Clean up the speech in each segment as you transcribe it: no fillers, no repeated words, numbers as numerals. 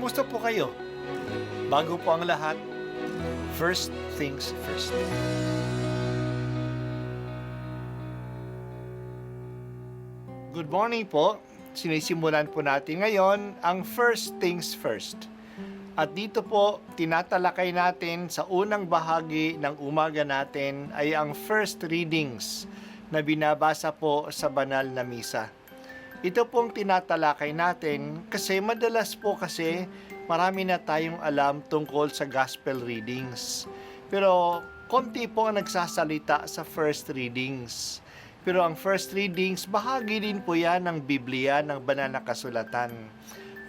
Kumusta po kayo? Bago po ang lahat, first things first. Good morning po. Sinisimulan po natin ngayon ang first things first. At dito po, tinatalakay natin sa unang bahagi ng umaga natin ay ang first readings na binabasa po sa banal na misa. Ito pong tinatalakay natin kasi madalas po kasi marami na tayong alam tungkol sa gospel readings. Pero konti po ang nagsasalita sa first readings. Pero ang first readings, bahagi din po yan ng Biblia, ng banal na kasulatan.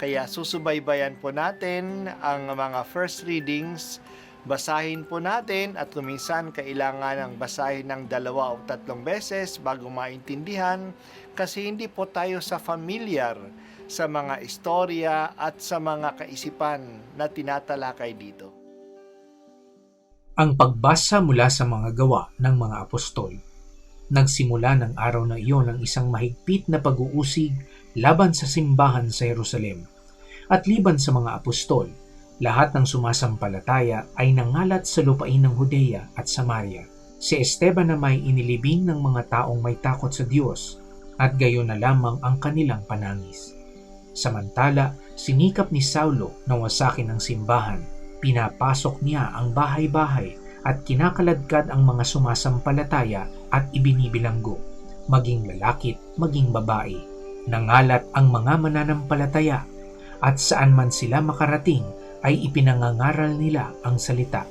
Kaya susubaybayan po natin ang mga first readings, basahin po natin at kuminsan kailangan ng basahin ng 2 o 3 beses bago maintindihan kasi hindi po tayo familiar sa mga istorya at sa mga kaisipan na tinatalakay dito. Ang pagbasa mula sa mga gawa ng mga apostol. Nagsimula ng araw na iyon ang isang mahigpit na pag-uusig laban sa simbahan sa Jerusalem. At liban sa mga apostol, lahat ng sumasampalataya ay nangalat sa lupain ng Judea at Samaria. Si Esteban na may inilibing ng mga taong may takot sa Diyos at gayon na lamang ang kanilang panangis. Samantala, sinikap ni Saulo na wasakin ang simbahan. Pinapasok niya ang bahay-bahay at kinakaladkad ang mga sumasampalataya at ibinibilanggo, maging lalaki, maging babae. Nangalat ang mga mananampalataya at saan man sila makarating ay ipinangangaral nila ang salita.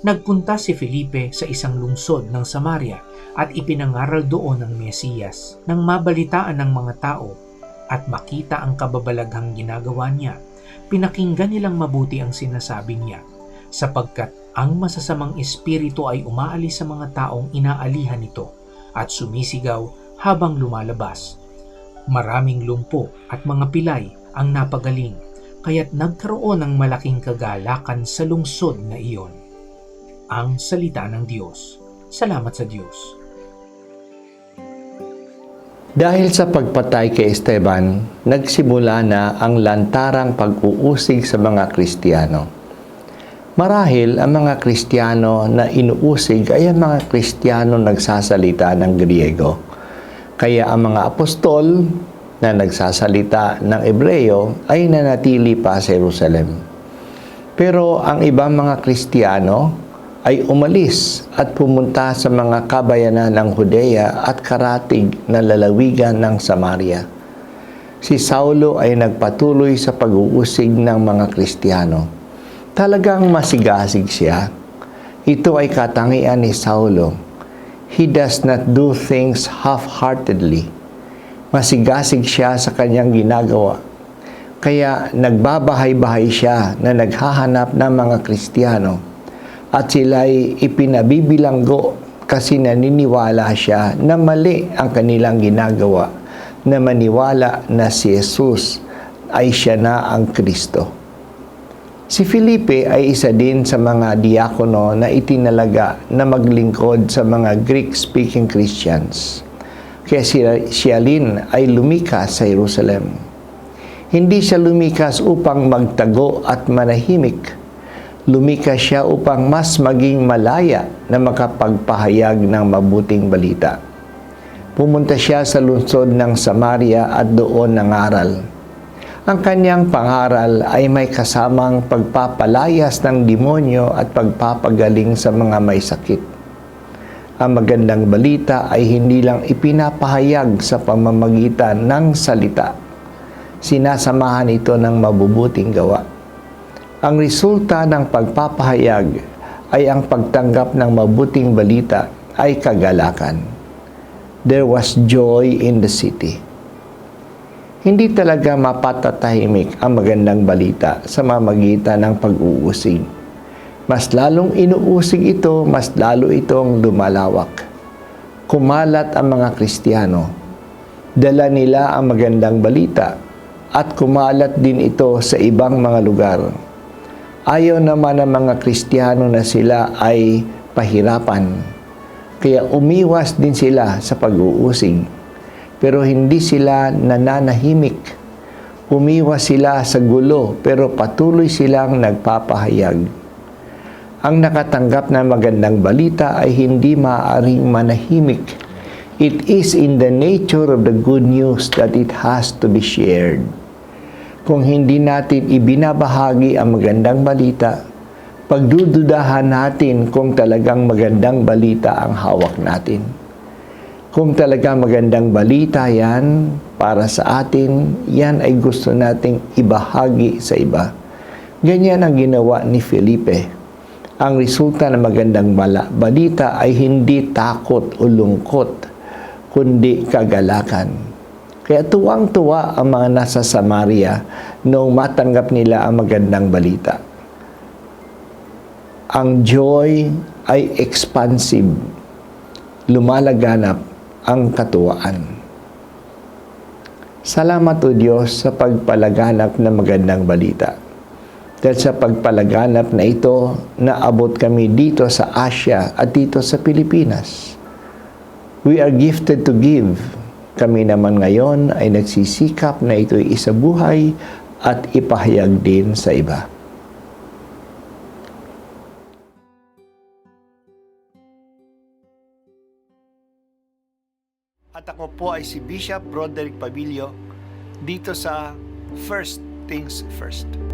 Nagpunta si Felipe sa isang lungsod ng Samaria at ipinangaral doon ang Mesiyas. Nang mabalitaan ng mga tao at makita ang kababalaghang ginagawa niya, pinakinggan nilang mabuti ang sinasabi niya, sapagkat ang masasamang espiritu ay umaalis sa mga taong inaalihan nito at sumisigaw habang lumalabas. Maraming lumpo at mga pilay ang napagaling, kaya't nagkaroon ng malaking kagalakan sa lungsod na iyon. Ang salita ng Diyos. Salamat sa Diyos. Dahil sa pagpatay kay Esteban, nagsimula na ang lantarang pag-uusig sa mga Kristiyano. Marahil ang mga Kristiyano na inuusig ay ang mga Kristiyano nagsasalita ng Griego. Kaya ang mga apostol na nagsasalita ng Ebreo ay nanatili pa sa Jerusalem. Pero ang ibang mga Kristiyano ay umalis at pumunta sa mga kabayanan ng Judea at karatig na lalawigan ng Samaria. Si Saulo ay nagpatuloy sa pag-uusig ng mga Kristiyano. Talagang masigasig siya. Ito ay katangian ni Saulo. He does not do things half-heartedly. Masigasig siya sa kanyang ginagawa. Kaya nagbabahay-bahay siya na naghahanap ng mga Kristiyano at sila'y ipinabibilanggo kasi naniniwala siya na mali ang kanilang ginagawa, na maniwala na si Jesus ay siya na ang Kristo. Si Felipe ay isa din sa mga diakono na itinalaga na maglingkod sa mga Greek-speaking Christians. Kaya siya rin ay lumikas sa Jerusalem. Hindi siya lumikas upang magtago at manahimik. Lumikas siya upang mas maging malaya na makapagpahayag ng mabuting balita. Pumunta siya sa lungsod ng Samaria at doon nangaral. Ang kanyang pangaral ay may kasamang pagpapalayas ng demonyo at pagpapagaling sa mga may sakit. Ang magandang balita ay hindi lang ipinapahayag sa pamamagitan ng salita. Sinasamahan ito ng mabubuting gawa. Ang resulta ng pagpapahayag ay ang pagtanggap ng mabuting balita ay kagalakan. There was joy in the city. Hindi talaga mapatatahimik ang magandang balita sa mamagitan ng pag-uusig. Mas lalong inuusig ito, mas lalo itong lumalawak. Kumalat ang mga Kristiyano. Dala nila ang magandang balita at kumalat din ito sa ibang mga lugar. Ayaw naman ng mga Kristiyano na sila ay pahirapan. Kaya umiwas din sila sa pag-uusig. Pero hindi sila nananahimik. Umiwas sila sa gulo pero patuloy silang nagpapahayag. Ang nakatanggap ng magandang balita ay hindi maaaring manahimik. It is in the nature of the good news that it has to be shared. Kung hindi natin ibinabahagi ang magandang balita, pagdududahan natin kung talagang magandang balita ang hawak natin. Kung talagang magandang balita yan para sa atin, yan ay gusto nating ibahagi sa iba. Ganyan ang ginawa ni Felipe. Ang resulta ng magandang balita ay hindi takot o lungkot, kundi kagalakan. Kaya tuwang-tuwa ang mga nasa Samaria noong matanggap nila ang magandang balita. Ang joy ay expansive. Lumalaganap ang katuwaan. Salamat o Diyos sa pagpalaganap ng magandang balita. Dahil sa pagpalaganap na ito, naabot kami dito sa Asia at dito sa Pilipinas. We are gifted to give. Kami naman ngayon ay nagsisikap na ito'y isabuhay at ipahayag din sa iba. At ako po ay si Bishop Broderick Pabilio dito sa First Things First.